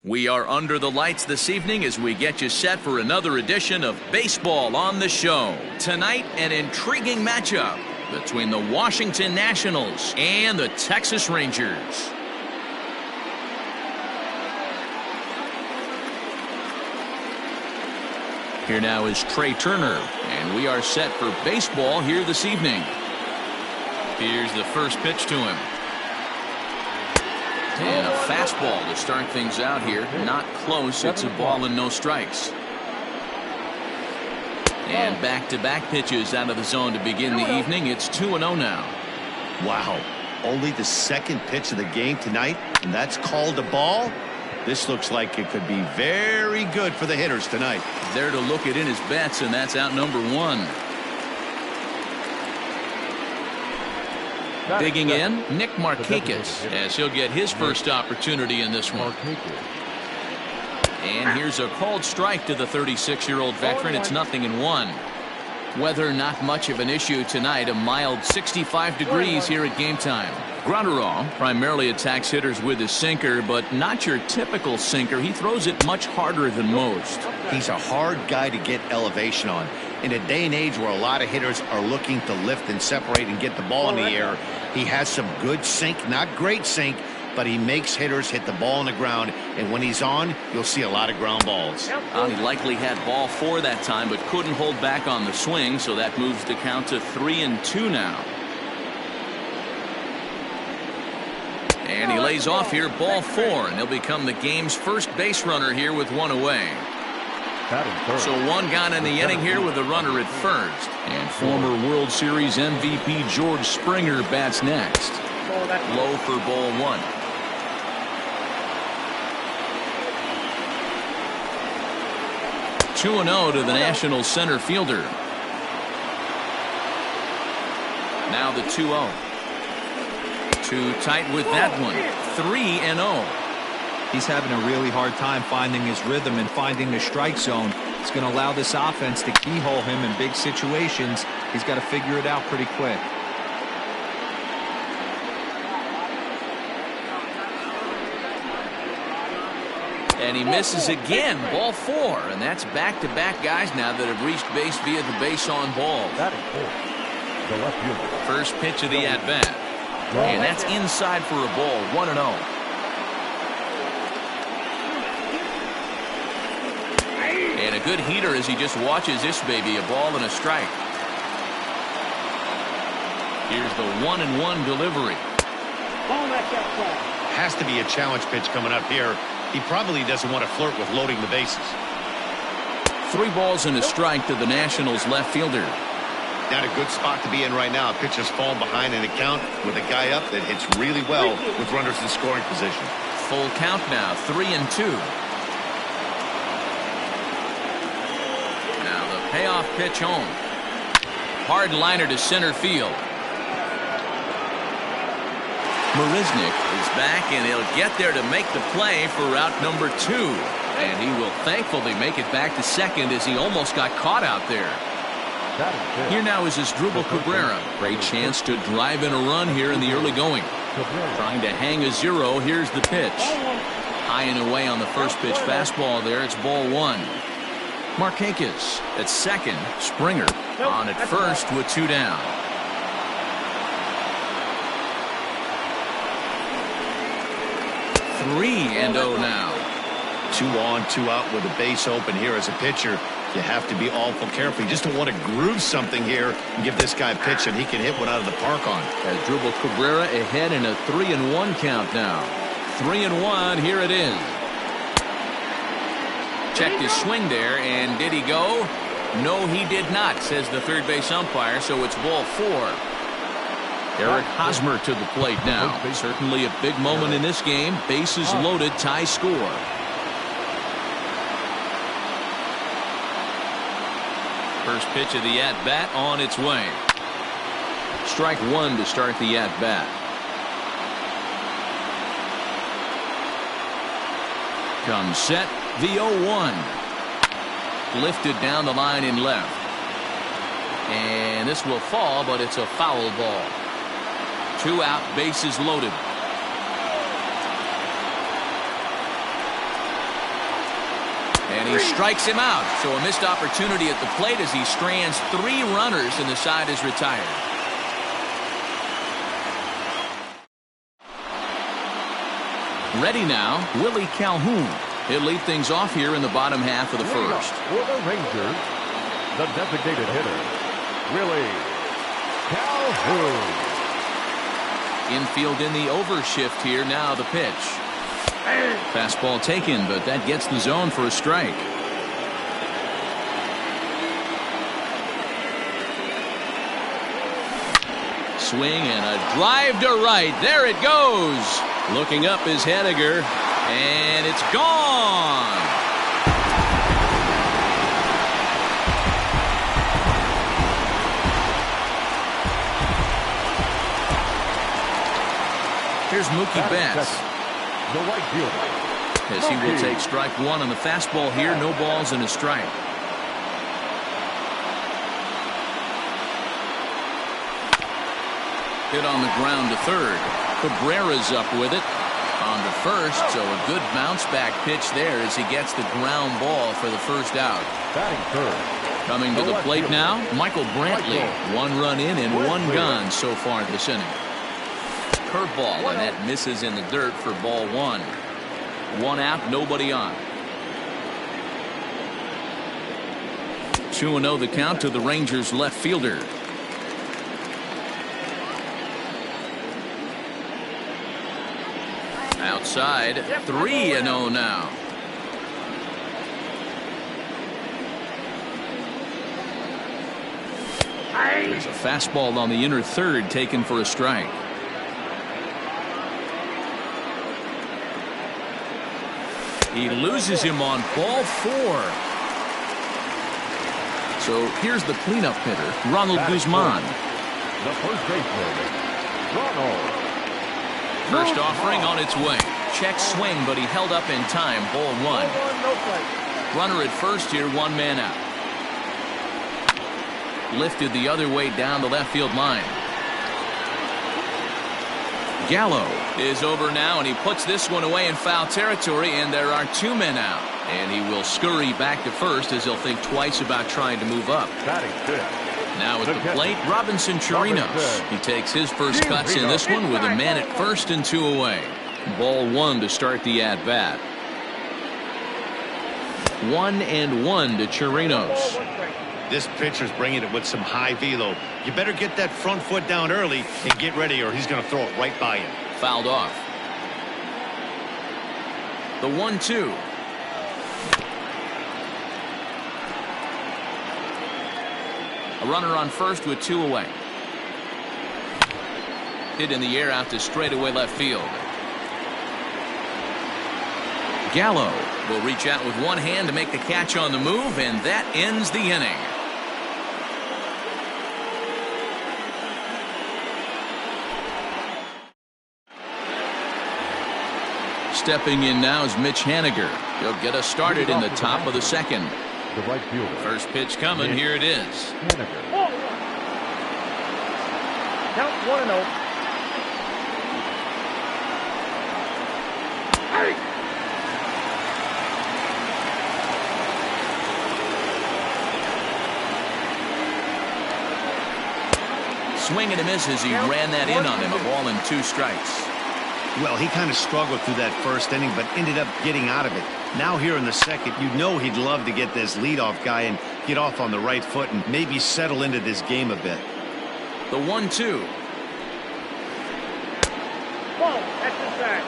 We are under the lights this evening as we get you set for another edition of Baseball on the Show. Tonight, an intriguing matchup between the Washington Nationals and the Texas Rangers. Here now is Trey Turner, and we are set for baseball here this evening. Here's the first pitch to him. And a fastball to start things out here. Not close. It's a ball and no strikes. And back-to-back pitches out of the zone to begin the evening. It's 2-0 now. Wow. Only the second pitch of the game tonight, and that's called a ball. This looks like it could be very good for the hitters tonight. There to look it in his bets, and that's out number one. Digging in, Nick Markakis, as he'll get his first opportunity in this one. And here's a called strike to the 36-year-old veteran. It's 0-1. Weather not much of an issue tonight. A mild 65 degrees here at game time. Granderol primarily attacks hitters with his sinker, but not your typical sinker. He throws it much harder than most. He's a hard guy to get elevation on. In a day and age where a lot of hitters are looking to lift and separate and get the ball in the air, he has some good sink, not great sink, but he makes hitters hit the ball on the ground, and when he's on, you'll see a lot of ground balls. He likely had ball 4 that time, but couldn't hold back on the swing, so that moves the count to 3-2 now. And he lays off here, ball 4, and he'll become the game's first base runner here with one away. So one gone in the inning here with a runner at first. And former World Series MVP George Springer bats next. Low for ball 1. Two and 0 to the Nationals center fielder. Now the 2-0. Too tight with that one. 3-0. He's having a really hard time finding his rhythm and finding the strike zone. It's going to allow this offense to keyhole him in big situations. He's got to figure it out pretty quick. And he misses again, ball 4, and that's back-to-back guys now that have reached base via the base on balls. First pitch of the at-bat, and that's inside for a ball, 1-0. And a good heater as he just watches this baby, a ball and a strike. Here's the 1-1 delivery. Has to be a challenge pitch coming up here. He probably doesn't want to flirt with loading the bases. 3 balls and a strike to the Nationals left fielder. Not a good spot to be in right now. Pitcher's falling behind in the count with a guy up that hits really well with runners in scoring position. Full count now, 3-2. Now the payoff pitch home. Hard liner to center field. Marisnick is back, and he'll get there to make the play for route number 2. And he will thankfully make it back to second as he almost got caught out there. Here now is Asdrubal Cabrera. Great chance to drive in a run here in the early going. Trying to hang a 0. Here's the pitch. High and away on the first pitch fastball there. It's ball 1. Markakis at second. Springer on at first with 2 down. 3-0 now. 2 on, 2 out with a base open here as a pitcher. You have to be awful careful. You just don't want to groove something here and give this guy a pitch that he can hit one out of the park on. Asdrubal Cabrera ahead in a 3-1 count now. 3-1, here it is. Checked his swing there, and did he go? No, he did not, says the third base umpire, so it's ball 4. Eric Hosmer to the plate now. Certainly a big moment in this game. Bases loaded, tie score. First pitch of the at-bat on its way. Strike 1 to start the at-bat. Comes set, the 0-1. Lifted down the line in left. And this will fall, but it's a foul ball. 2 out, bases loaded. And he strikes him out. So a missed opportunity at the plate as he strands 3 runners and the side is retired. Ready now, Willie Calhoun. He'll lead things off here in the bottom half of the first. For the Rangers, the designated hitter, Willie Calhoun. Infield in the overshift here. Now the pitch. Fastball taken, but that gets the zone for a strike. Swing and a drive to right. There it goes. Looking up is Henniger, and it's gone. Here's Mookie Betts. The right fielder. As he will take strike 1 on the fastball here. No balls and a strike. Hit on the ground to third. Cabrera's up with it on to first, so a good bounce back pitch there as he gets the ground ball for the first out. Batting third. Coming to the plate now, Michael Brantley. 1 run in and 1 gone so far this inning. Curveball, and that misses in the dirt for ball 1. 1 out, nobody on. 2-0 the count to the Rangers left fielder. Outside, 3-0 now. There's a fastball on the inner third taken for a strike. He loses him on ball 4. So here's the cleanup hitter, Ronald Guzman. The first baseman, Ronald. First offering on its way. Check swing, but he held up in time. Ball 1. Runner at first here, 1 man out. Lifted the other way down the left field line. Gallo is over now, and he puts this one away in foul territory, and there are 2 men out. And he will scurry back to first as he'll think twice about trying to move up. Now at the plate, Robinson Chirinos. He takes his first cuts in this one with a man at first and 2 away. Ball 1 to start the at-bat. 1-1 to Chirinos. This pitcher's bringing it with some high velo. You better get that front foot down early and get ready, or he's going to throw it right by you. Fouled off. The 1-2. A runner on first with 2 away. Hit in the air out to straightaway left field. Gallo will reach out with 1 hand to make the catch on the move, and that ends the inning. Stepping in now is Mitch Haniger. He'll get us started in the top of the second. The right fielder. First pitch coming. Here it is. Haniger. Count 1-0. Swing and a miss as he ran that in on him. A ball and 2 strikes. Well, he kind of struggled through that first inning, but ended up getting out of it. Now here in the second, you know he'd love to get this leadoff guy and get off on the right foot and maybe settle into this game a bit. The 1-2. Ball, that's inside.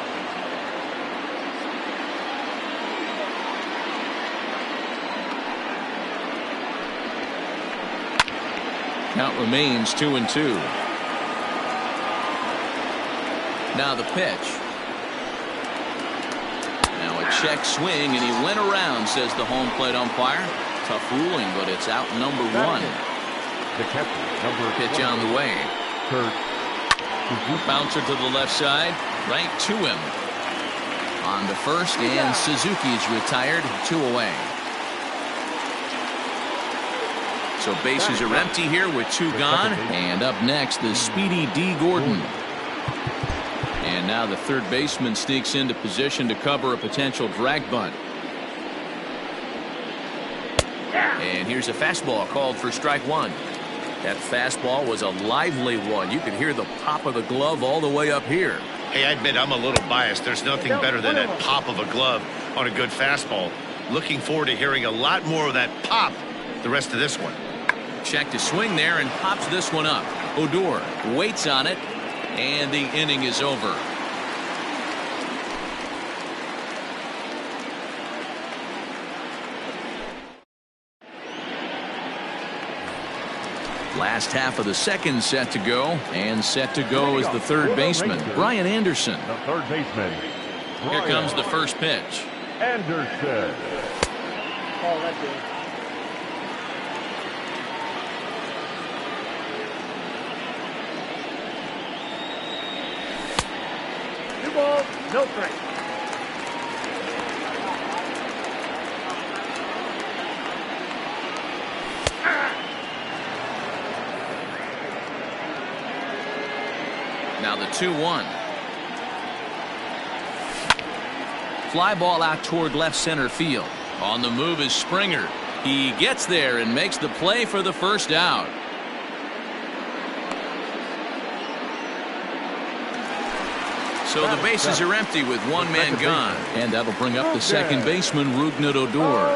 Count remains 2-2. Now the pitch. Now a check swing, and he went around, says the home plate umpire. Tough ruling, but it's out number 1. The catcher, number Pitch on the way. Kurt. Bouncer to the left side, right to him. On to first, and Suzuki's retired, 2 away. So bases are empty here with 2 gone. And up next, the speedy D. Gordon. And now the third baseman sneaks into position to cover a potential drag bunt. And here's a fastball called for strike one. That fastball was a lively one. You could hear the pop of the glove all the way up here. Hey, I admit I'm a little biased. There's nothing better than that pop of a glove on a good fastball. Looking forward to hearing a lot more of that pop the rest of this one. Check to swing there and pops this one up. Odor waits on it, and the inning is over. Last half of the second set to go, and set to go is the third baseman, Brian Anderson. The third baseman. Here comes the first pitch. Anderson. Oh, that's it. 2 balls, no strikes. Now the 2-1. Fly ball out toward left center field. On the move is Springer. He gets there and makes the play for the first out. So the bases are empty with one man gone. And that'll bring up the second baseman, Rougned Odor.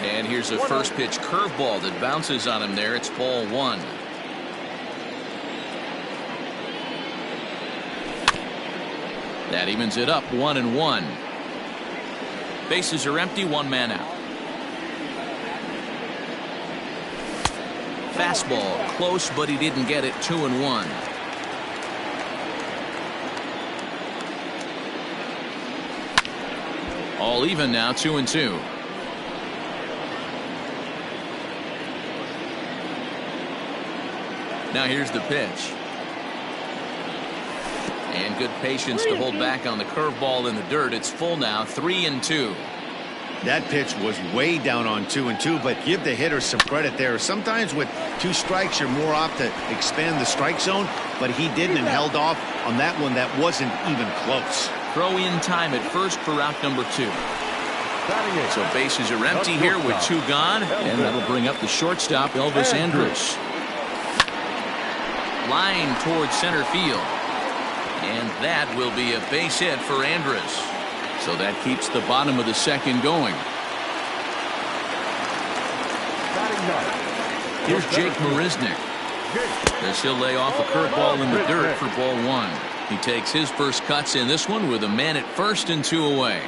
And here's a first pitch curveball that bounces on him there. It's ball one. That evens it up 1-1. Bases are empty, one man out. Fastball close, but he didn't get it. 2-1. All even now, 2-2. Now here's the pitch. And good patience to hold back on the curveball in the dirt. It's full now, 3-2. That pitch was way down on 2-2, but give the hitter some credit there. Sometimes with 2 strikes, you're more apt to expand the strike zone, but he didn't and held off on that one that wasn't even close. Throw in time at first for out number 2. So bases are empty here with 2 gone, and that'll bring up the shortstop, Elvis Andrus. Line towards center field. And that will be a base hit for Andrus. So that keeps the bottom of the second going. Here's Jake Marisnick. As he'll lay off a curveball in the dirt for ball one. He takes his first cuts in this one with a man at first and 2 away.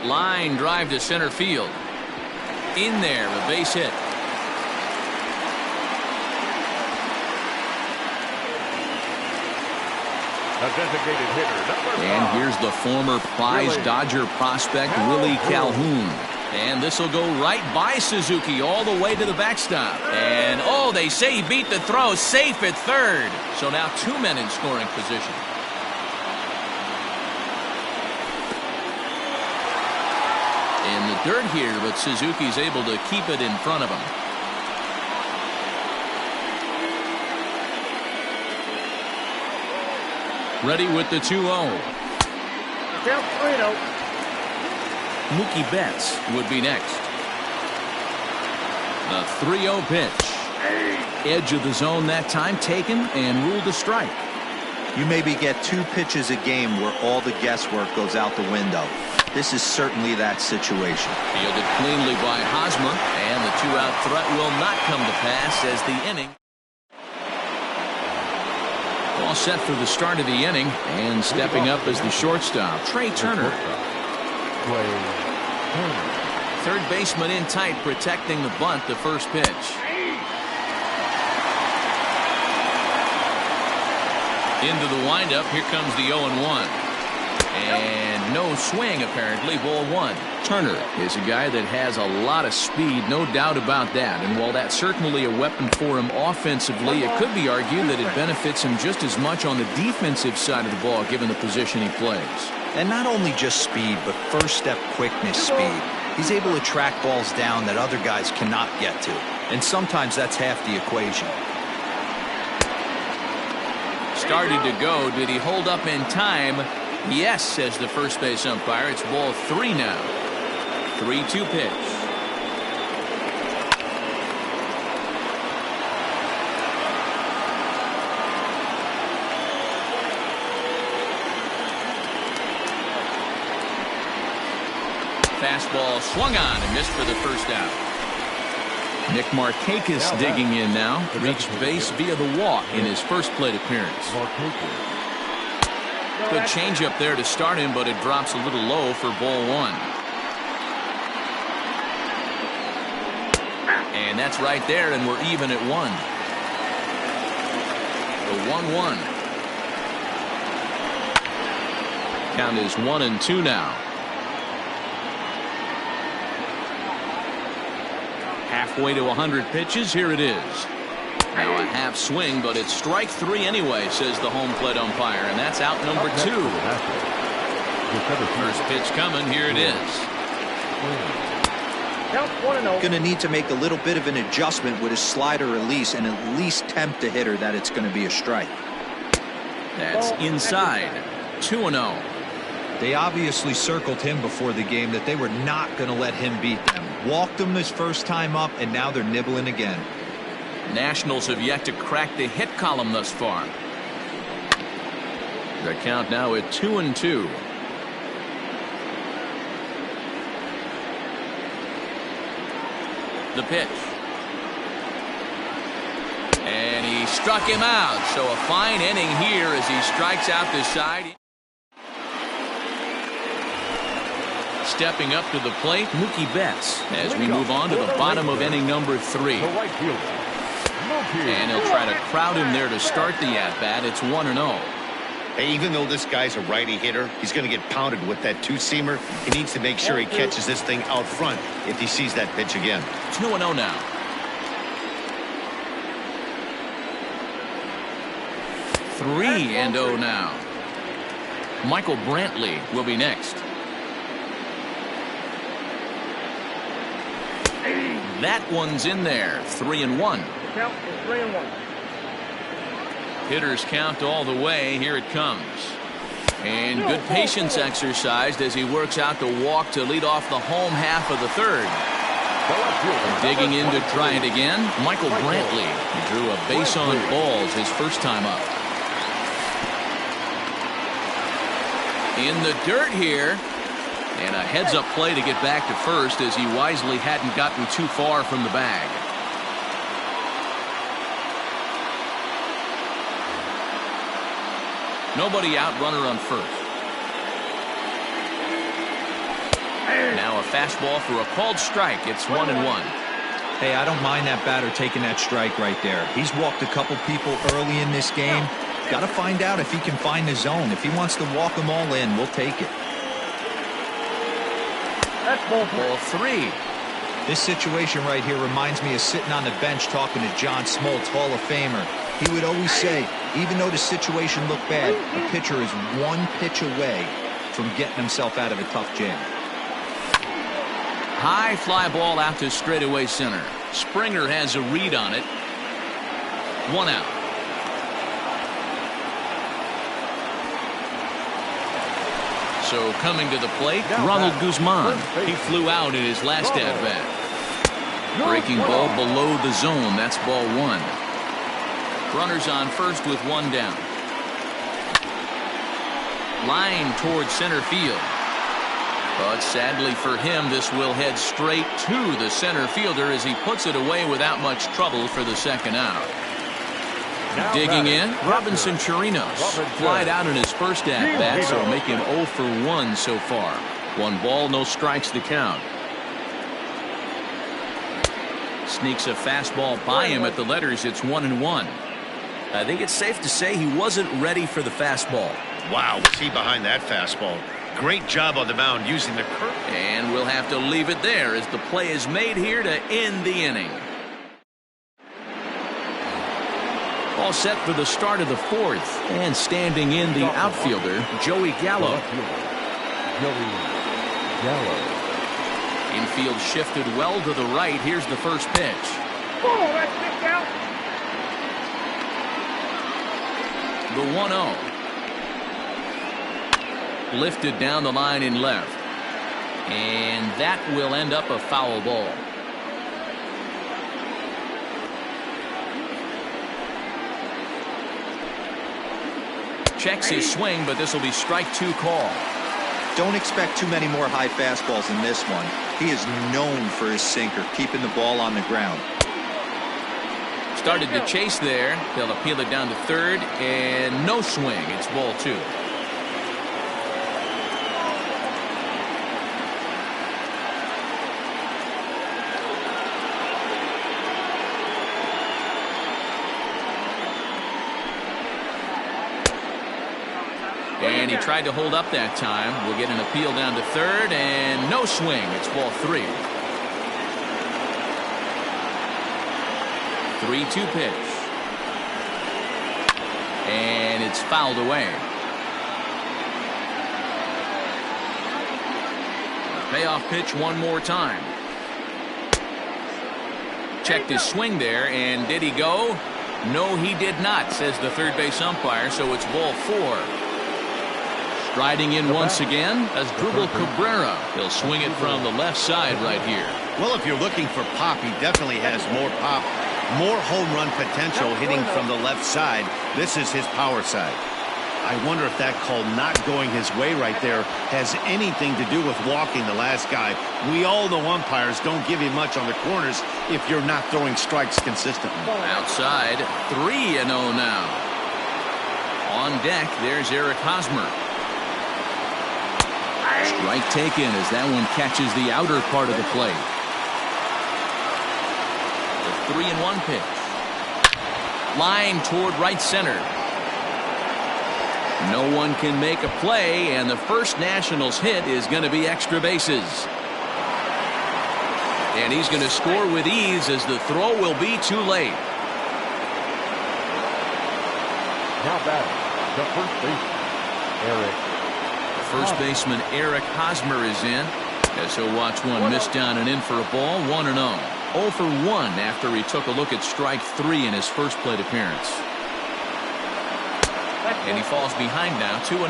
Line drive to center field. In there, a base hit. A designated hitter, and here's the former prize Dodger prospect, Willie Calhoun. And this will go right by Suzuki all the way to the backstop. And, oh, they say he beat the throw, safe at third. So now 2 men in scoring position. In the dirt here, but Suzuki's able to keep it in front of him. Ready with the 2-0. Count 3-0. Mookie Betts would be next. The 3-0 pitch. Edge of the zone that time taken and ruled a strike. You maybe get 2 pitches a game where all the guesswork goes out the window. This is certainly that situation. Fielded cleanly by Hosmer, and the 2-out threat will not come to pass as the inning. All set for the start of the inning, and stepping up as the shortstop, Trey Turner. Third baseman in tight, protecting the bunt, the first pitch. Into the windup, here comes the 0-1. And no swing, apparently, ball one. Turner is a guy that has a lot of speed, no doubt about that. And while that's certainly a weapon for him offensively, it could be argued that it benefits him just as much on the defensive side of the ball, given the position he plays. And not only just speed, but first step quickness speed. He's able to track balls down that other guys cannot get to. And sometimes that's half the equation. Started to go. Did he hold up in time? Yes, says the first base umpire. It's ball 3 now. 3-2 pitch. Fastball swung on and missed for the first out. Nick Markakis digging in now. Reached base via the walk in his first plate appearance. Good changeup there to start him, but it drops a little low for ball one. And that's right there, and we're even at one. The 1-1. Count is 1-2 now. Halfway to 100 pitches. Here it is. Now a half swing, but it's strike three anyway, says the home plate umpire, and that's out number two. First pitch coming. Here it is. Going to need to make a little bit of an adjustment with his slider release and at least tempt the hitter that it's going to be a strike. That's inside. 2-0. They obviously circled him before the game that they were not going to let him beat them. Walked him his first time up, and now they're nibbling again. Nationals have yet to crack the hit column thus far. The count now at 2-2. The pitch. And he struck him out. So a fine inning here as he strikes out the side. Stepping up to the plate, Mookie Betts, as we move on to the bottom of inning number 3. And he'll try to crowd him there to start the at-bat. It's 1-0. Hey, even though this guy's a righty hitter, he's going to get pounded with that two-seamer. He needs to make sure he catches this thing out front if he sees that pitch again. 2-0 now. Three and 0 now. Michael Brantley will be next. That one's in there. 3-1. Count is 3-1. Hitters count all the way. Here it comes. And good patience exercised as he works out the walk to lead off the home half of the third. Digging in to try it again, Michael Brantley. He drew a base on balls his first time up. In the dirt here. And a heads-up play to get back to first as he wisely hadn't gotten too far from the bag. Nobody out, runner on first. Now a fastball for a called strike. It's 1-1. Hey, I don't mind that batter taking that strike right there. He's walked a couple people early in this game. Got to find out if he can find the zone. If he wants to walk them all in, we'll take it. That's ball three. This situation right here reminds me of sitting on the bench talking to John Smoltz, Hall of Famer. He would always say, even though the situation looked bad, a pitcher is one pitch away from getting himself out of a tough jam. High fly ball out to straightaway center. Springer has a read on it. 1 out. So coming to the plate, Ronald Guzman. He flew out in his last at-bat. Breaking ball below the zone. That's ball 1. Runners on first with 1 down. Line towards center field. But sadly for him, this will head straight to the center fielder as he puts it away without much trouble for the second out. Digging in, Robinson Chirinos. Flied out in his first at-bat, so make him 0 for 1 so far. 1 ball, no strikes the count. Sneaks a fastball by him at the letters. It's 1-1. I think it's safe to say he wasn't ready for the fastball. Wow, was he behind that fastball? Great job on the mound using the curve. And we'll have to leave it there as the play is made here to end the inning. All set for the start of the 4th. And standing in the outfielder, Joey Gallo. Infield shifted well to the right. Here's the first pitch. Oh, that's kicked out. The 1-0. Lifted down the line in left. And that will end up a foul ball. Checks his swing, but this will be strike 2 call. Don't expect too many more high fastballs in this one. He is known for his sinker, keeping the ball on the ground. Started to chase there. They'll appeal it down to third, and no swing. It's ball 2. And he tried to hold up that time. We'll get an appeal down to third, and no swing. It's ball 3. 3-2 pitch. And it's fouled away. Payoff pitch one more time. Checked his swing there, and did he go? No, he did not, says the third base umpire, so it's ball 4. Striding in once again as Drupal Cabrera. He'll swing it from the left side right here. Well, if you're looking for pop, he definitely has more pop, more home run potential hitting from the left side. This is his power side. I wonder if that call not going his way right there has anything to do with walking the last guy. We all know umpires don't give you much on the corners if you're not throwing strikes consistently. Outside, 3-0 now. On deck, there's Eric Hosmer. Strike taken as that one catches the outer part of the plate. The 3-1 pitch. Line toward right center. No one can make a play, and the first Nationals hit is going to be extra bases. And he's going to score with ease as the throw will be too late. Now batting, the first baseman, Eric. First baseman Eric Hosmer is in as he'll watch one miss down and in for a ball. 1-0. 0 for 1 after he took a look at strike 3 in his first plate appearance. And he falls behind now. 2-0.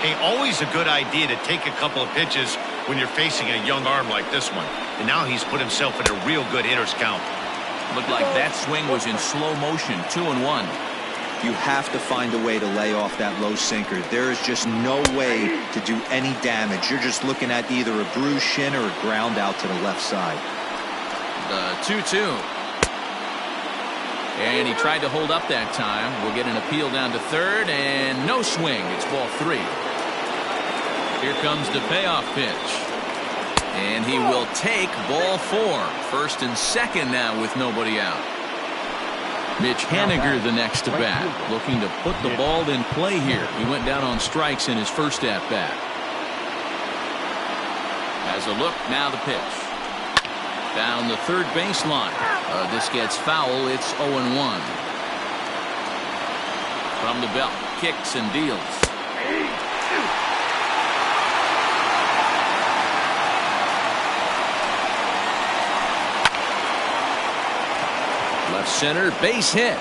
Hey, always a good idea to take a couple of pitches when you're facing a young arm like this one. And now he's put himself in a real good hitter's count. Looked like that swing was in slow motion. 2-1. You have to find a way to lay off that low sinker. There is just no way to do any damage. You're just looking at either a bruised shin or a ground out to the left side. The 2-2. And he tried to hold up that time. We'll get an appeal down to third, and no swing. It's ball 3. Here comes the payoff pitch. And he will take ball 4. First and second now with nobody out. Mitch Haniger the next to bat, looking to put the ball in play here. He went down on strikes in his first at bat. Has a look, now the pitch. Down the third baseline. This gets foul. It's 0-1. From the belt, kicks and deals. Left center, base hit.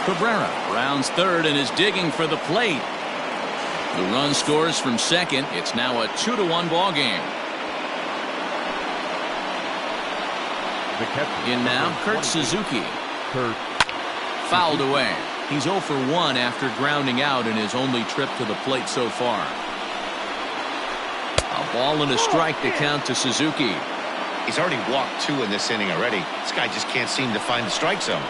Cabrera rounds third and is digging for the plate. The run scores from second. It's now a 2-1 ball game. In now, Kurt Suzuki. Fouled away. He's 0 for 1 after grounding out in his only trip to the plate so far. A ball and a strike to count to Suzuki. He's already walked 2 in this inning already. This guy just can't seem to find the strike zone.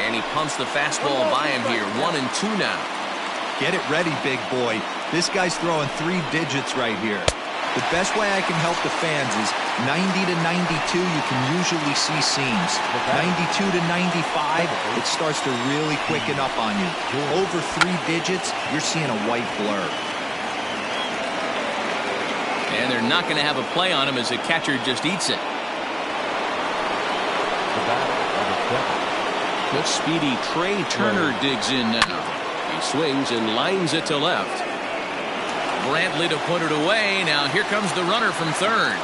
And he pumps the fastball by him here. 1-2 now. Get it ready, big boy. This guy's throwing 3 digits right here. The best way I can help the fans is 90 to 92, you can usually see seams. 92 to 95, it starts to really quicken up on you. Over 3 digits, you're seeing a white blur. And they're not going to have a play on him as the catcher just eats it. The speedy Trey Turner digs in now. He swings and lines it to left. Brantley to put it away. Now here comes the runner from third.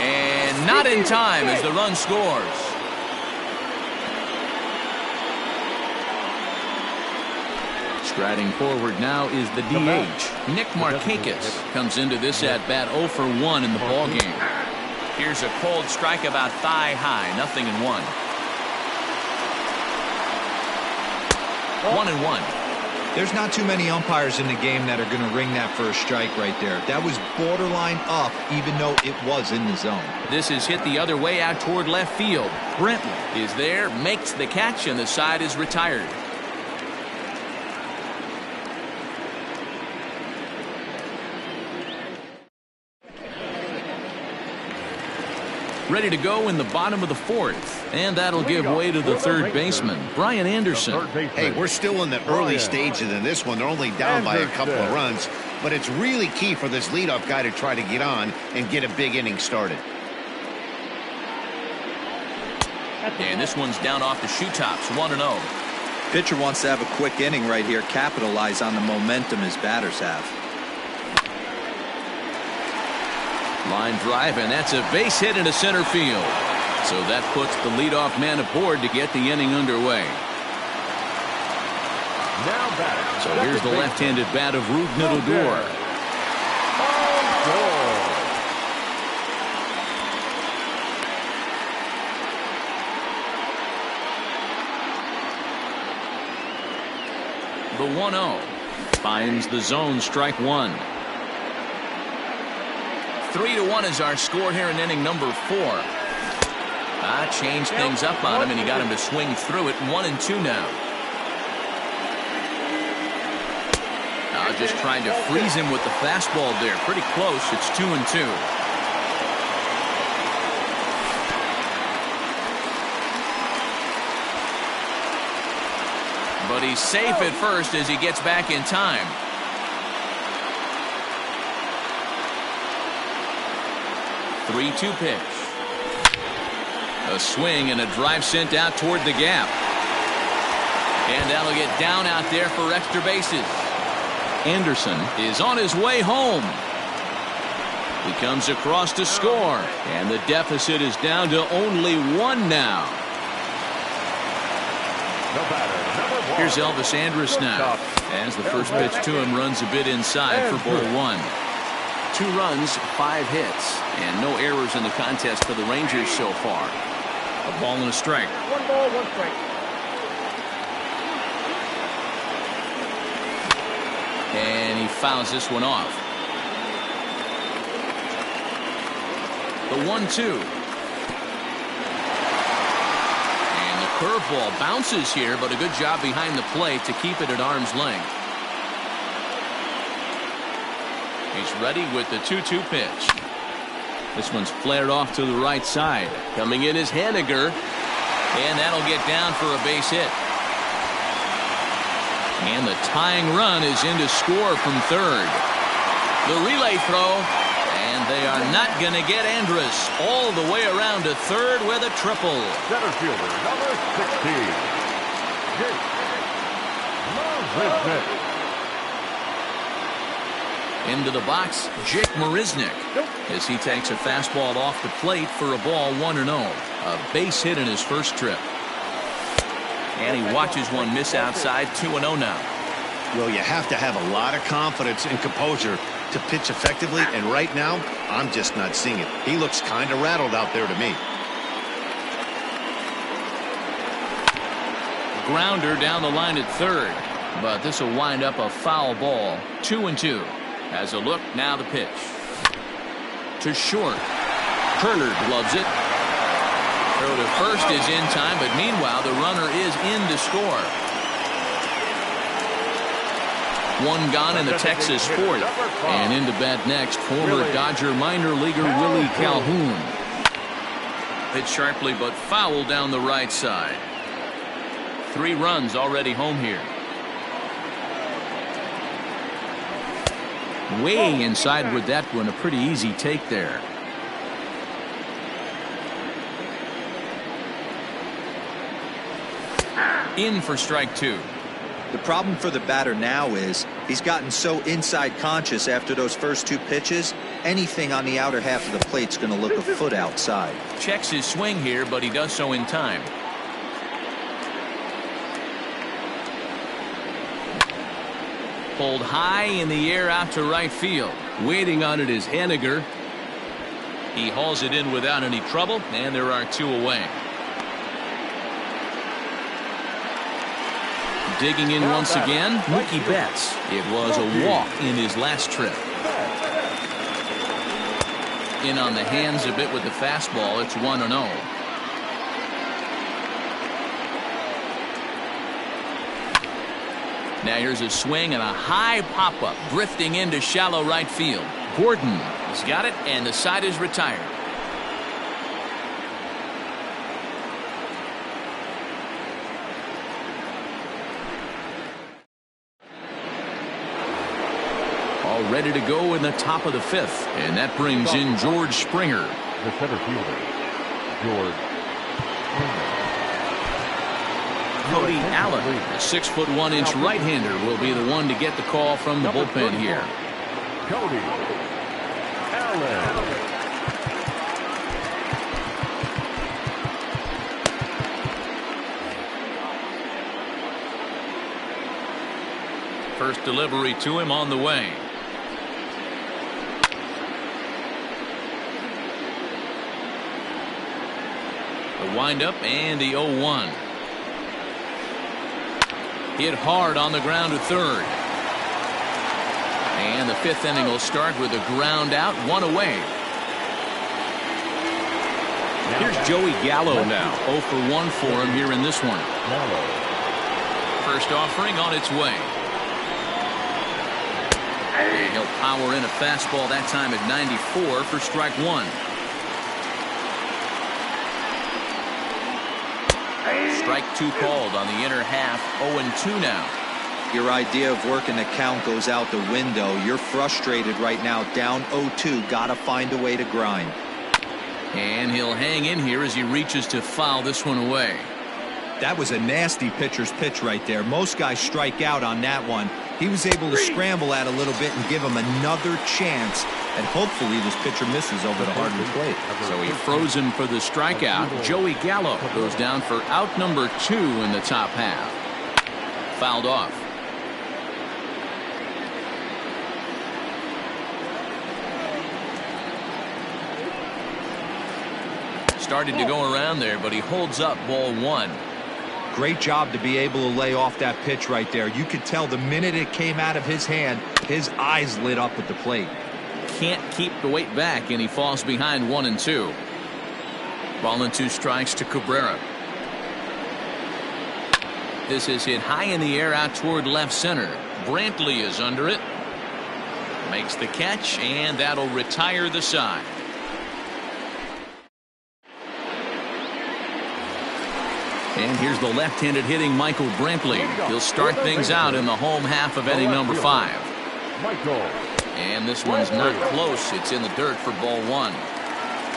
And not in time as the run scores. Striding forward now is the DH. Nick Markakis comes into this at-bat 0 for 1 in the ballgame. Here's a cold strike about thigh high. 0-1. 1-1. There's not too many umpires in the game that are going to ring that first strike right there. That was borderline up, even though it was in the zone. This is hit the other way out toward left field. Brenton is there, makes the catch, and the side is retired. Ready to go in the bottom of the fourth, and that'll give way to the third baseman, Brian Anderson. Hey, we're still in the early stages in this one. They're only down by a couple of runs, but it's really key for this leadoff guy to try to get on and get a big inning started. And this one's down off the shoe tops, 1-0. Pitcher wants to have a quick inning right here, capitalize on the momentum his batters have. Line drive, and that's a base hit into center field. So that puts the leadoff man aboard to get the inning underway. Now batting. So here's the left-handed bat of Rougned Odor. The 1-0 finds the zone, strike one. 3-1 is our score here in inning number 4. Changed things up on him, and he got him to swing through it. 1-2 now. Just trying to freeze him with the fastball there. Pretty close. It's 2-2. But he's safe at first as he gets back in time. Three-two pitch. A swing and a drive sent out toward the gap. And that'll get down out there for extra bases. Anderson is on his way home. He comes across to score, and the deficit is down to only 1 now. Here's Elvis Andrus now, as the first pitch to him runs a bit inside for ball 1. 2 runs, 5 hits, and no errors in the contest for the Rangers so far. A ball and a strike. 1 ball, 1 strike. And he fouls this one off. The 1-2. And the curveball bounces here, but a good job behind the plate to keep it at arm's length. He's ready with the 2-2 pitch. This one's flared off to the right side. Coming in is Haniger, and that'll get down for a base hit. And the tying run is in to score from third. The relay throw, and they are not going to get Andrus all the way around to third with a triple. Center fielder, number 16. Jake Marisnick. Into the box, Jake Marisnick, as he takes a fastball off the plate for a ball, 1-0. A base hit in his first trip. And he watches one miss outside, 2-0 now. Well, you have to have a lot of confidence and composure to pitch effectively, and right now, I'm just not seeing it. He looks kind of rattled out there to me. Grounder down the line at third, but this will wind up a foul ball, 2-2. As a look, now the pitch. To short. Turner gloves it. Throw to first is in time, but meanwhile the runner is in to score. 1 gone in the Texas fourth. And into bat next, former Dodger minor leaguer Willie Calhoun. Hit sharply but foul down the right side. 3 runs already home here. Way inside with that one, a pretty easy take there. In for strike 2. The problem for the batter now is he's gotten so inside conscious after those first 2 pitches. Anything on the outer half of the plate's going to look a foot outside. Checks his swing here, but he does so in time. Pulled high in the air out to right field. Waiting on it is Haniger. He hauls it in without any trouble, and there are 2 away. Digging in once again, Mookie Betts. It was a walk in his last trip. In on the hands a bit with the fastball. It's 1-0. Now here's a swing and a high pop-up drifting into shallow right field. Gordon has got it, and the side is retired. All ready to go in the top of the fifth, and that brings in George Springer. The center fielder, George Springer. Cody Allen, a 6'1" right-hander, will be the one to get the call from the bullpen here. Cody Allen. First delivery to him on the way. The windup and the 0-1. Hit hard on the ground to third. And the fifth inning will start with a ground out, one away. Here's Joey Gallo now. 0 for 1 for him here in this one. First offering on its way. And he'll power in a fastball that time at 94 for strike one. Strike two called on the inner half. 0-2 now. Your idea of working the count goes out the window. You're frustrated right now, down 0-2. Gotta find a way to grind. And he'll hang in here as he reaches to foul this one away. That was a nasty pitcher's pitch right there. Most guys strike out on that one. He was able to scramble at a little bit and give him another chance. And hopefully this pitcher misses over the hard plate. So he froze him for the strikeout. Joey Gallo goes down for out number 2 in the top half. Fouled off. Started to go around there, but he holds up ball 1. Great job to be able to lay off that pitch right there. You could tell the minute it came out of his hand, his eyes lit up at the plate. Can't keep the weight back, and he falls behind 1-2. Ball and 2 strikes to Cabrera. This is hit high in the air out toward left center. Brantley is under it. Makes the catch, and that'll retire the side. And here's the left-handed hitting Michael Brantley. He'll start things out in the home half of inning number 5. And this one's not close. It's in the dirt for ball 1.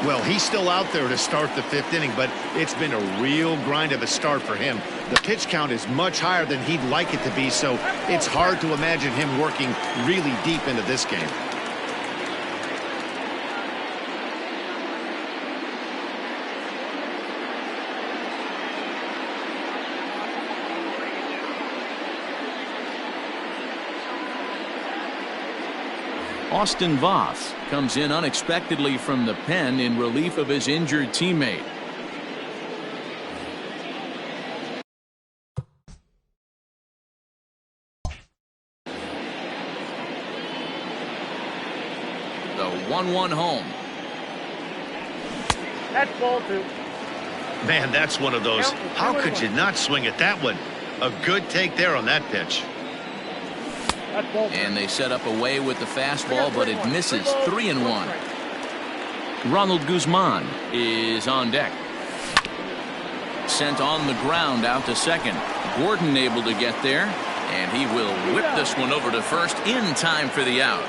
Well, he's still out there to start the 5th inning, but it's been a real grind of a start for him. The pitch count is much higher than he'd like it to be, so it's hard to imagine him working really deep into this game. Austin Voth comes in unexpectedly from the pen in relief of his injured teammate. The 1-1 home. That's ball 2. Man, that's one of those. How could you not swing at that one? A good take there on that pitch. And they set up away with the fastball, but it misses. 3-1. Ronald Guzman is on deck. Sent on the ground out to second. Gordon able to get there, and he will whip this one over to first in time for the out.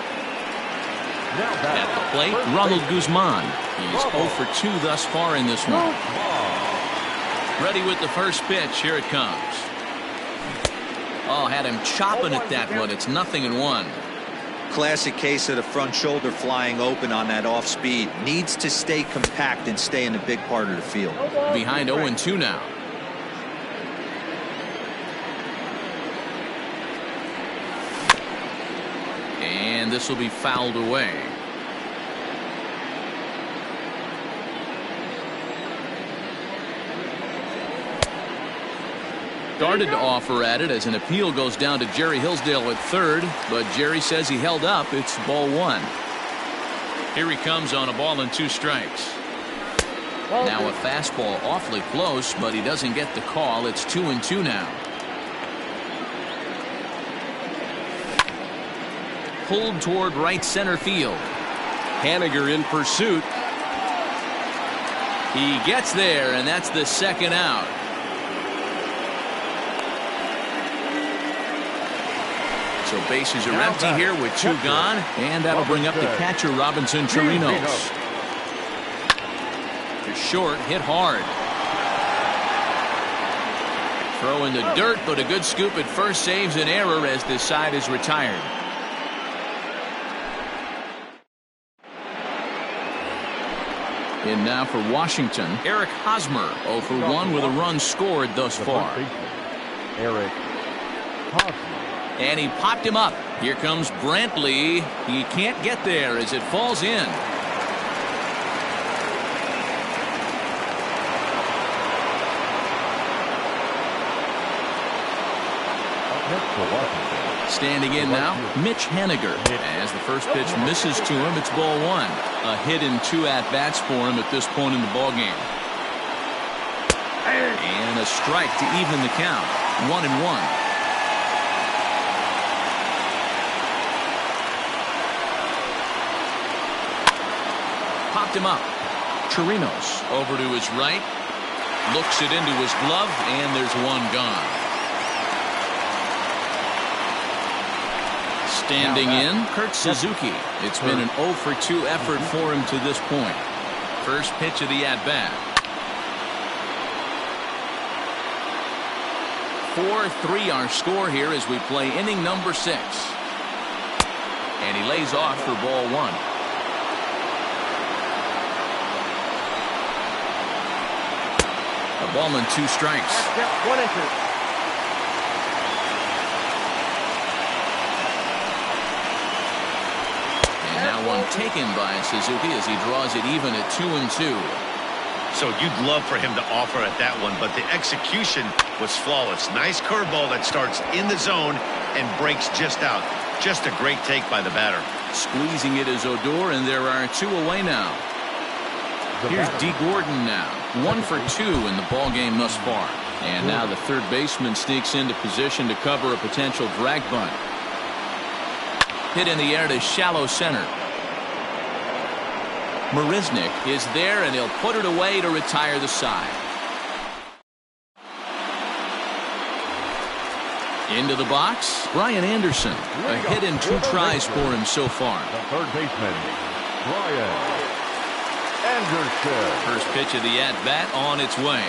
At the plate, Ronald Guzman. He's 0 for 2 thus far in this one. Ready with the first pitch. Here it comes. Oh, had him chopping at that one. It's 0-1. Classic case of the front shoulder flying open on that off speed. Needs to stay compact and stay in the big part of the field. Behind 0-2 now. And this will be fouled away. started to offer at it as an appeal goes down to Jerry Hillsdale at third, but Jerry says he held up. It's ball one. Here he comes on a ball and 2 strikes. Now a fastball awfully close, but he doesn't get the call. It's 2-2 now. Pulled toward right center field. Haniger in pursuit. He gets there, and that's the second out. So bases are empty here with 2 gone, and that'll bring up the catcher, Robinson Chirinos. To short, hit hard. Throw in the dirt, but a good scoop at first saves an error as this side is retired. In now for Washington, Eric Hosmer, 0 for 1 with a run scored thus far. Eric Hosmer. And he popped him up. Here comes Brantley. He can't get there as it falls in. Standing in now, Mitch Haniger. As the first pitch misses to him, it's ball 1. A hit in 2 at-bats for him at this point in the ballgame. And a strike to even the count. 1-1. Popped him up. Chirinos over to his right. Looks it into his glove, and there's 1 gone. Standing in, Kurt Suzuki. It's been an 0 for 2 effort for him to this point. First pitch of the at-bat. 4-3 our score here as we play inning number 6. And he lays off for ball 1. A ball and 2 strikes. 1-2. Now one taken by Suzuki as he draws it even at 2-2. So you'd love for him to offer at that one, but the execution was flawless. Nice curveball that starts in the zone and breaks just out. Just a great take by the batter. Squeezing it is Odor, and there are 2 away now. Here's D. Gordon now. 1 for 2 in the ball game thus far. And now the third baseman sneaks into position to cover a potential drag bunt. Hit in the air to shallow center. Marisnick is there, and he'll put it away to retire the side. Into the box, Brian Anderson. A hit in 2 tries for him so far. The third baseman, Brian Anderson. First pitch of the at-bat on its way.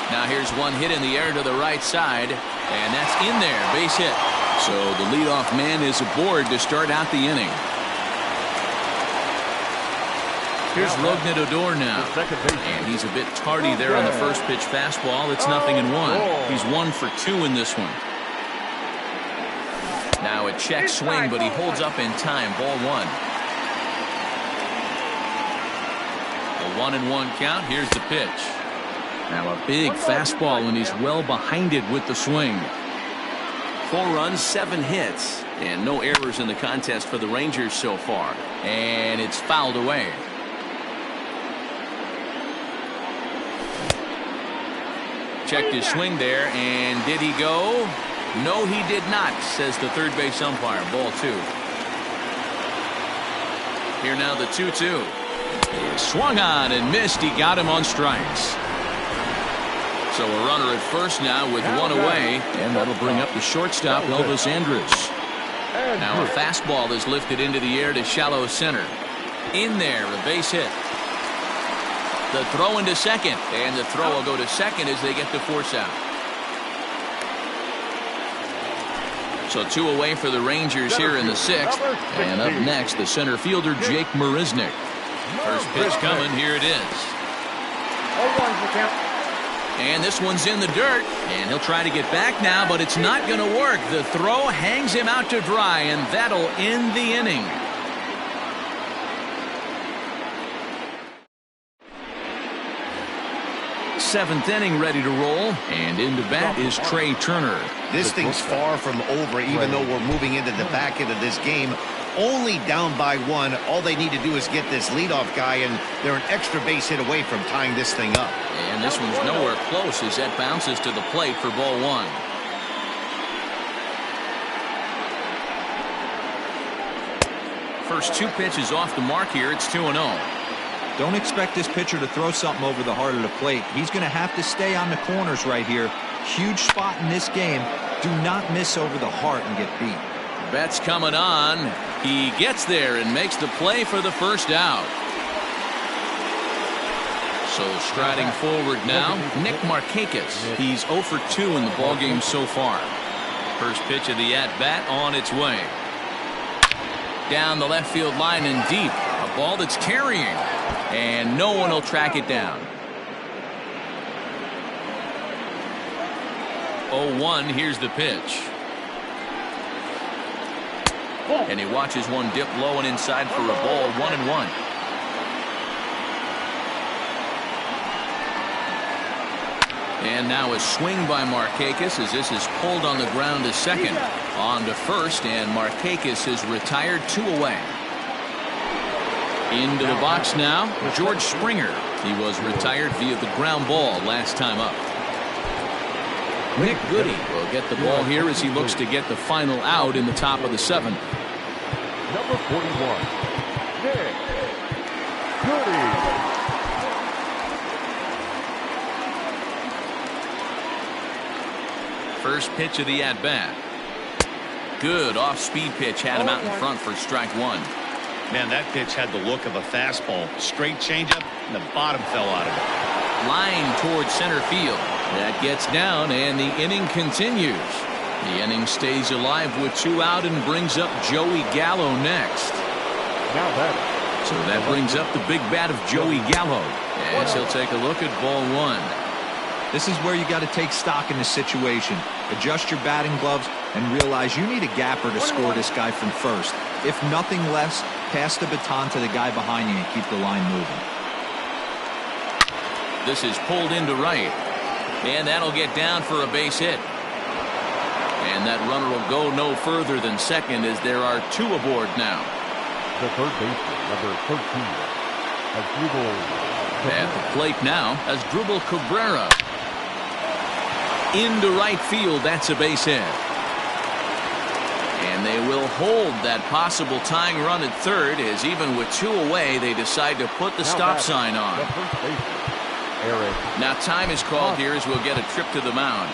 Now here's one hit in the air to the right side, and that's in there, base hit. So the leadoff man is aboard to start out the inning. Here's Rougned Odor now, and he's a bit tardy there on the first pitch fastball. It's 0-1. He's 1 for 2 in this one. Now a check swing, but he holds up in time. Ball 1. A 1-1 count. Here's the pitch. Now a big fastball, and he's well behind it with the swing. 4 runs, 7 hits, and no errors in the contest for the Rangers so far. And it's fouled away. Checked his swing there, and did he go? No, he did not, says the third base umpire. Ball 2. Here now the 2-2. He swung on and missed. He got him on strikes. So a runner at first now with 1 away, and that'll bring up the shortstop, Elvis Andrus. Now a fastball is lifted into the air to shallow center. In there, a base hit. The throw into second, and the throw will go to second as they get the force out. So 2 away for the Rangers here in the 6th. And up next, the center fielder, Jake Marisnick. First pitch coming. Here it is. 0-1 the count. And this one's in the dirt, and he'll try to get back now, but it's not going to work. The throw hangs him out to dry, and that'll end the inning. 7th inning ready to roll, and into bat is Trey Turner. This thing's far from over, even though we're moving into the back end of this game. Only down by 1. All they need to do is get this leadoff guy, and they're an extra base hit away from tying this thing up. And this one's nowhere close as that bounces to the plate for ball 1. First 2 pitches off the mark here. It's 2-0. Don't expect this pitcher to throw something over the heart of the plate. He's going to have to stay on the corners right here. Huge spot in this game. Do not miss over the heart and get beat. Bet's coming on. He gets there and makes the play for the first out. So striding forward now, Nick Markakis. He's 0 for 2 in the ballgame so far. First pitch of the at-bat on its way. Down the left field line and deep. A ball that's carrying. And no one will track it down. 0-1, here's the pitch. And he watches one dip low and inside for a ball. 1-1. And now a swing by Markakis as this is pulled on the ground to second. On to first, and Markakis is retired 2 away. Into the box now, George Springer. He was retired via the ground ball last time up. Nick Goody will get the ball here as he looks to get the final out in the top of the 7th. Number 41, Nick Goody. First pitch of the at-bat. Good off-speed pitch, had him out in front for strike 1. Man, that pitch had the look of a fastball. Straight changeup, and the bottom fell out of it. Line towards center field. That gets down, and the inning continues. The inning stays alive with 2 out and brings up Joey Gallo next. Now that. So that brings up the big bat of Joey Gallo. As he'll take a look at ball 1. This is where you got to take stock in the situation. Adjust your batting gloves and realize you need a gapper to score this guy from first. If nothing less, pass the baton to the guy behind you and keep the line moving. This is pulled into right. And that'll get down for a base hit. And that runner will go no further than second as there are 2 aboard now. The third baseman, number 13, Asdrubal. At the plate now, Asdrubal Cabrera. Into right field, that's a base hit. And they will hold that possible tying run at third as even with 2 away, they decide to put the stop sign on. The first baseman, Eric. Now time is called here as we'll get a trip to the mound.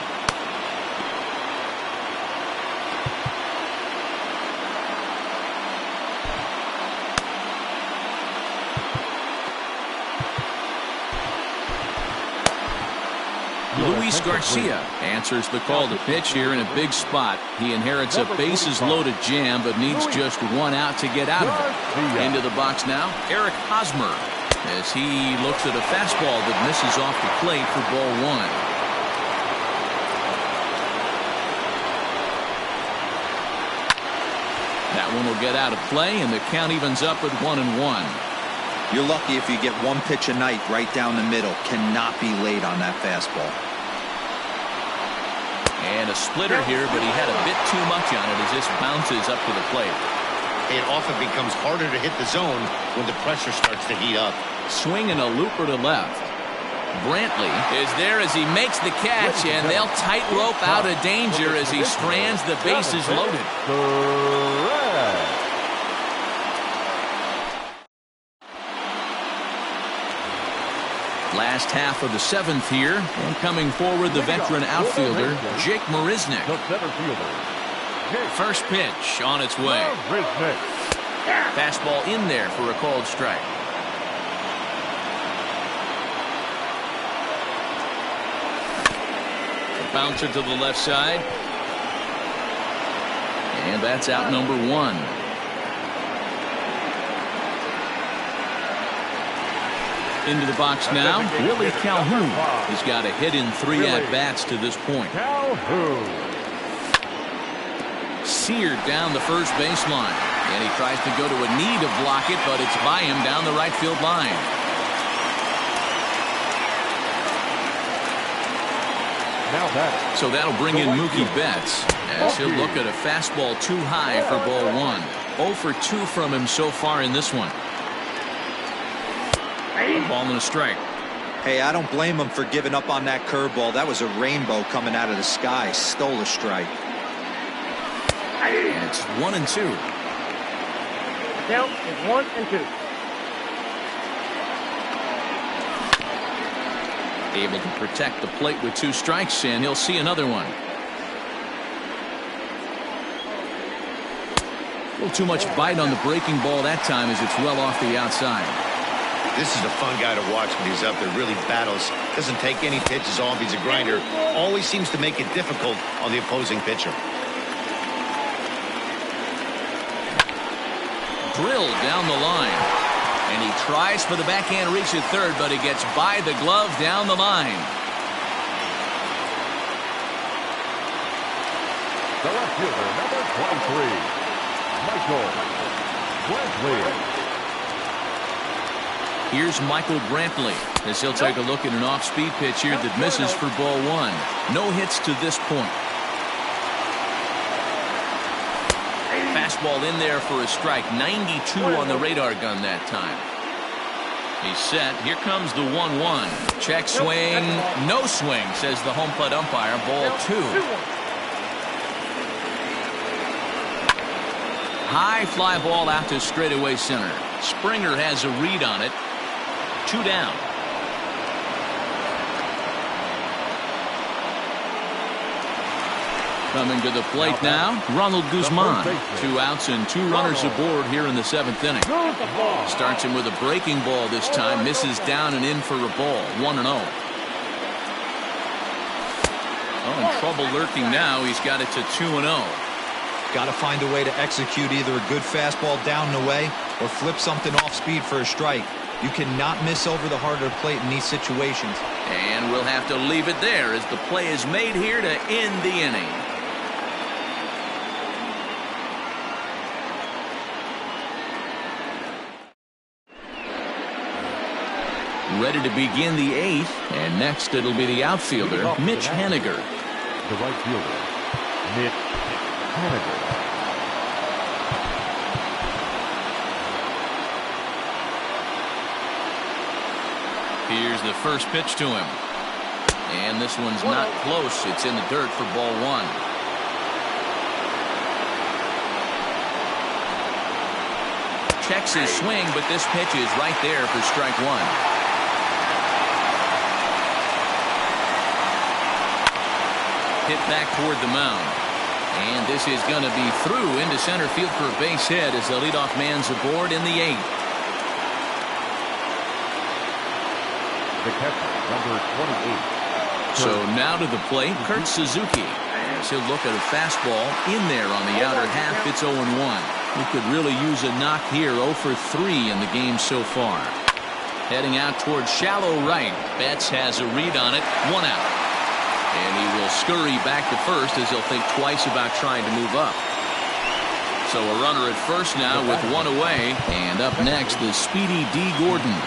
Luis Garcia answers the call to pitch here in a big spot. He inherits a bases loaded jam but needs just 1 out to get out of it. Into the box now, Eric Hosmer as he looks at a fastball that misses off the plate for ball 1. That one will get out of play and the count evens up at 1-1. You're lucky if you get 1 pitch a night right down the middle. Cannot be late on that fastball. And a splitter here, but he had a bit too much on it as this bounces up to the plate. It often becomes harder to hit the zone when the pressure starts to heat up. Swing and a looper to left. Brantley is there as he makes the catch, and they'll tightrope out of danger as he strands the bases loaded. Last half of the 7th here, and coming forward the veteran outfielder Jake Marisnick. The center fielder, First pitch on its way. Fastball in there for a called strike. A bouncer to the left side. And that's out number 1. Into the box now, Willie Calhoun. He's got a hit in 3 at-bats to this point. Calhoun. Seared down the first baseline. And he tries to go to a knee to block it, but it's by him down the right field line. Now batting. So that'll bring in Mookie Betts as he'll look at a fastball too high for ball one. 0 for 2 from him so far in this one. A ball and a strike. Hey, I don't blame him for giving up on that curveball. That was a rainbow coming out of the sky. Stole a strike. And it's 1-2. Count is 1-2. Able to protect the plate with 2 strikes, and he'll see another one. A little too much bite on the breaking ball that time as it's well off the outside. This is a fun guy to watch when he's up there. Really battles. Doesn't take any pitches off. He's a grinder. Always seems to make it difficult on the opposing pitcher. Drilled down the line. And he tries for the backhand reach at third, but he gets by the glove down the line. The left fielder, number 23, Michael Brantley. Here's Michael Brantley as he'll take a look at an off-speed pitch here that misses for ball one. No hits to this point. Fastball in there for a strike. 92 on the radar gun that time. He's set. Here comes the 1-1. Check swing. No swing, says the home plate umpire. Ball 2. High fly ball out to straightaway center. Springer has a read on it. 2 down. Coming to the plate now, Ronald Guzman. 2 outs and 2 runners aboard here in the 7th inning. Starts him with a breaking ball this time. Misses down and in for a ball. 1-0. Oh, in trouble lurking now. He's got it to 2-0. Got to find a way to execute either a good fastball down and away or flip something off speed for a strike. You cannot miss over the heart of the plate in these situations. And we'll have to leave it there as the play is made here to end the inning. Ready to begin the 8th, and next it'll be the outfielder, Mitch Haniger. The right fielder, Mitch Haniger. Here's the first pitch to him. And this one's not close. It's in the dirt for ball 1. Checks his swing, but this pitch is right there for strike 1. Hit back toward the mound. And this is going to be through into center field for a base hit as the leadoff man's aboard in the 8th. The catcher, number 28. So now to the plate, Kurt Suzuki. As he'll look at a fastball in there on the outer half. It's 0-1. We could really use a knock here. 0 for 3 in the game so far. Heading out towards shallow right. Betts has a read on it. 1 out. And he will scurry back to first as he'll think twice about trying to move up. So a runner at first now with 1 away. And up next is Speedy D. Gordon.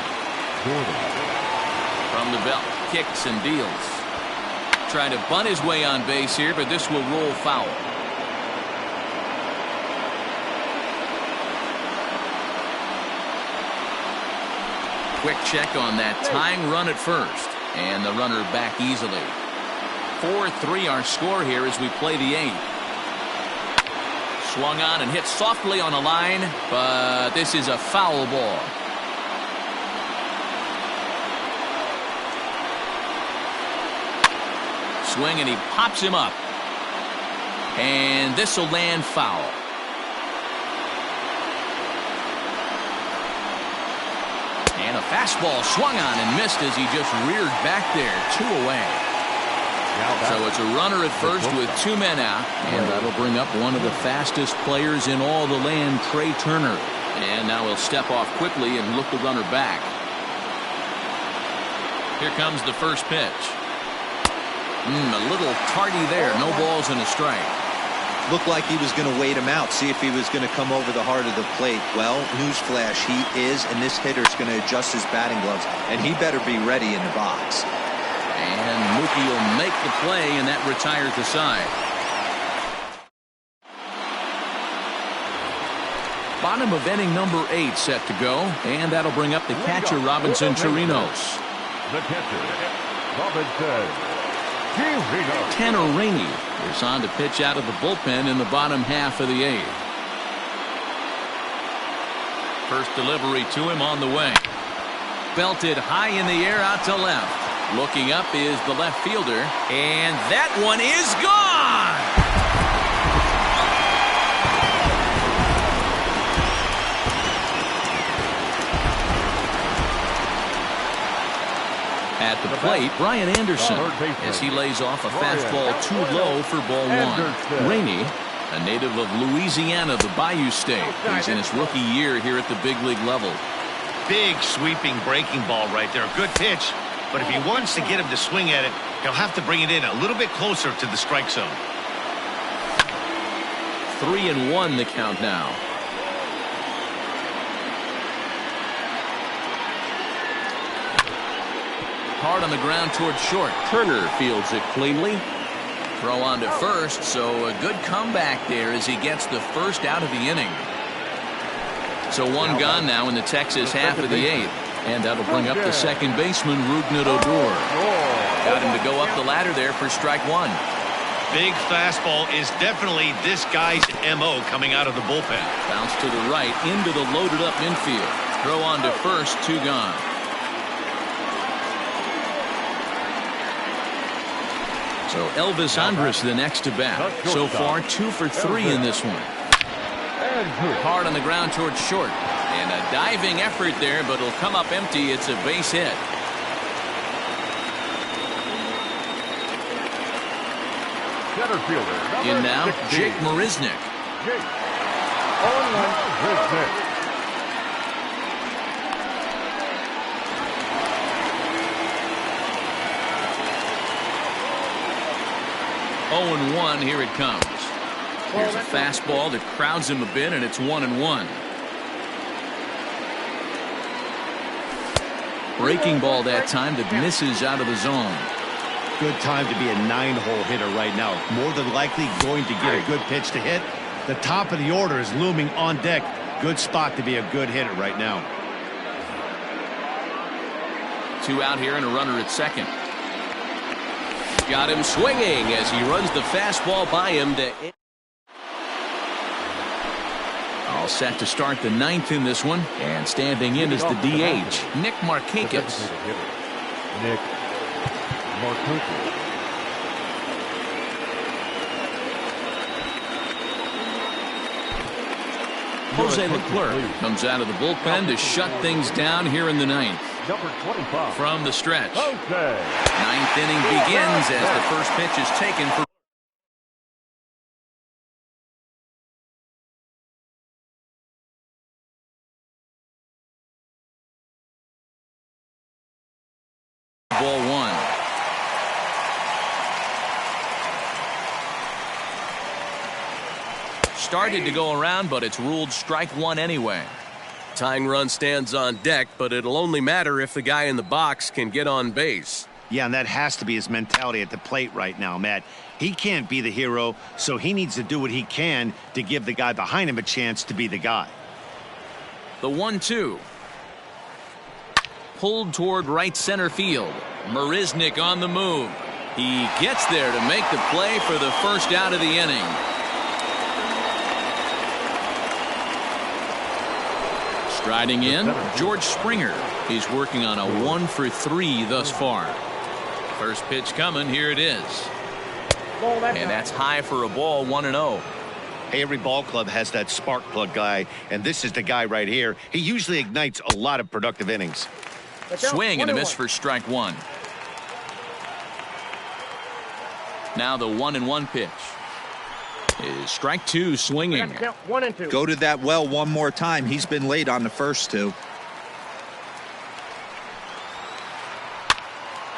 From the belt, kicks and deals. Trying to bunt his way on base here, but this will roll foul. Quick check on that tying run at first. And the runner back easily. 4-3 our score here as we play the 8th. Swung on and hit softly on a line, but this is a foul ball. Swing and he pops him up. And this will land foul. And a fastball swung on and missed as he just reared back there. 2 away. So it's a runner at first with 2 men out. And that'll bring up one of the fastest players in all the land, Trey Turner. And now he'll step off quickly and look the runner back. Here comes the first pitch. A little tardy there. No balls and a strike. Looked like he was going to wait him out, see if he was going to come over the heart of the plate. Well, newsflash, he is, and this hitter's going to adjust his batting gloves, and he better be ready in the box. And Mookie will make the play, and that retires the side. Bottom of inning number 8 set to go, and that'll bring up the catcher, Robinson Chirinos. The catcher, Robinson Chirinos. Tanner Rainey is on to pitch out of the bullpen in the bottom half of the 8th. First delivery to him on the way. Belted high in the air out to left. Looking up is the left fielder, and that one is gone! At the plate, Brian Anderson, as he lays off a fastball too low for ball 1. Rainey, a native of Louisiana, the Bayou State. He's in his rookie year here at the big league level. Big sweeping breaking ball right there. A good pitch. But if he wants to get him to swing at it, he'll have to bring it in a little bit closer to the strike zone. 3-1 the count now. Hard on the ground towards short. Turner fields it cleanly. Throw on to first, so a good comeback there as he gets the first out of the inning. So one gone now in the Texas half of the 8th. And that'll bring up the second baseman, Rougned Odor. Got him to go up the ladder there for strike 1. Big fastball is definitely this guy's MO coming out of the bullpen. Bounce to the right into the loaded up infield. Throw on to first, 2 gone. So Elvis Andrus the next to bat. So far 2 for 3 in this one. Hard on the ground towards short. And a diving effort there, but it'll come up empty. It's a base hit. Center fielder, in now, Jake Marisnick. Jake Marisnick. 0-1, here it comes. Here's a fastball that crowds him a bit, and it's 1-1. Breaking ball that time that misses out of the zone. Good time to be a 9-hole hitter right now. More than likely going to get a good pitch to hit. The top of the order is looming on deck. Good spot to be a good hitter right now. 2 out here and a runner at second. Got him swinging as he runs the fastball by him to. All set to start the 9th in this one, and standing in is the DH, Nick Markakis. Nick Markakis. Jose Leclerc comes out of the bullpen to shut things down here in the 9th. Number 25. From the stretch. Okay. 9th inning begins as the first pitch is taken for ball 1. Started to go around, but it's ruled strike 1 anyway. Tying run stands on deck, but it'll only matter if the guy in the box can get on base. Yeah, and that has to be his mentality at the plate right now, Matt. He can't be the hero, so he needs to do what he can to give the guy behind him a chance to be the guy. The 1-2. Pulled toward right center field. Marisnick on the move. He gets there to make the play for the first out of the inning. Striding in, George Springer. He's working on a 1 for 3 thus far. First pitch coming, here it is. And that's high for a ball, 1-0. Hey, every ball club has that spark plug guy, and this is the guy right here. He usually ignites a lot of productive innings. Swing and a miss for strike 1. Now the 1-1 pitch. Is strike 2 swinging. 1 and 2. Go to that well one more time. He's been late on the first 2.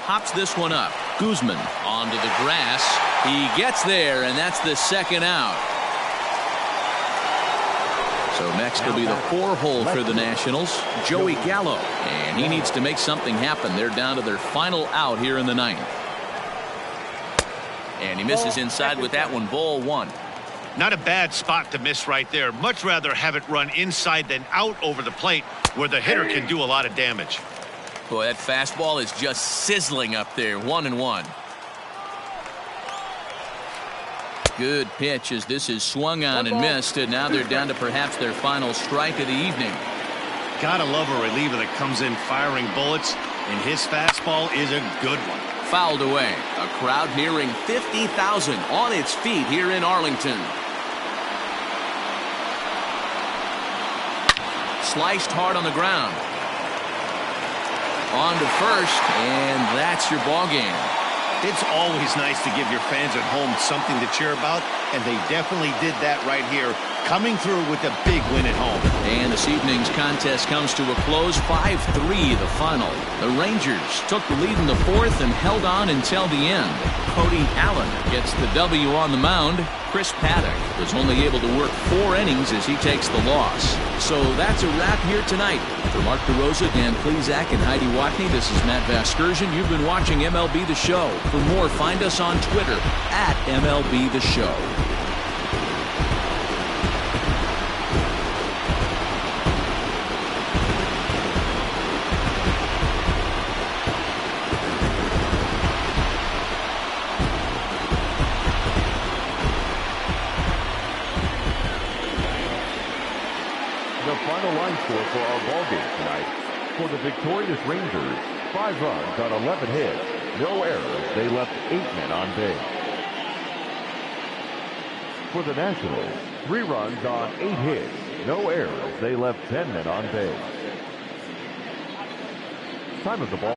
Hops this one up. Guzman onto the grass. He gets there, and that's the second out. So next will be the 4-hole for the Nationals, Joey Gallo. And he needs to make something happen. They're down to their final out here in the 9th. And he misses inside with that one, ball 1. Not a bad spot to miss right there. Much rather have it run inside than out over the plate where the hitter can do a lot of damage. Boy, that fastball is just sizzling up there. 1-1. Good pitch as this is swung on and missed, and now they're down to perhaps their final strike of the evening. Gotta love a reliever that comes in firing bullets, and his fastball is a good one. Fouled away. A crowd nearing 50,000 on its feet here in Arlington. Sliced hard on the ground. On to first, and that's your ball game. It's always nice to give your fans at home something to cheer about, and they definitely did that right here, coming through with a big win at home. And this evening's contest comes to a close, 5-3 the final. The Rangers took the lead in the 4th and held on until the end. Cody Allen gets the W on the mound. Chris Paddock was only able to work 4 innings as he takes the loss. So that's a wrap here tonight. For Mark DeRosa, Dan Plezak, and Heidi Watney, this is Matt Vasgersian. You've been watching MLB The Show. For more, find us on Twitter at MLB The Show. The final line score for our ballgame tonight. For the victorious Rangers, 5 runs on 11 hits, no errors. They left 8 men on base. For the Nationals, 3 runs on 8 hits, no errors. They left 10 men on base. Time of the ball.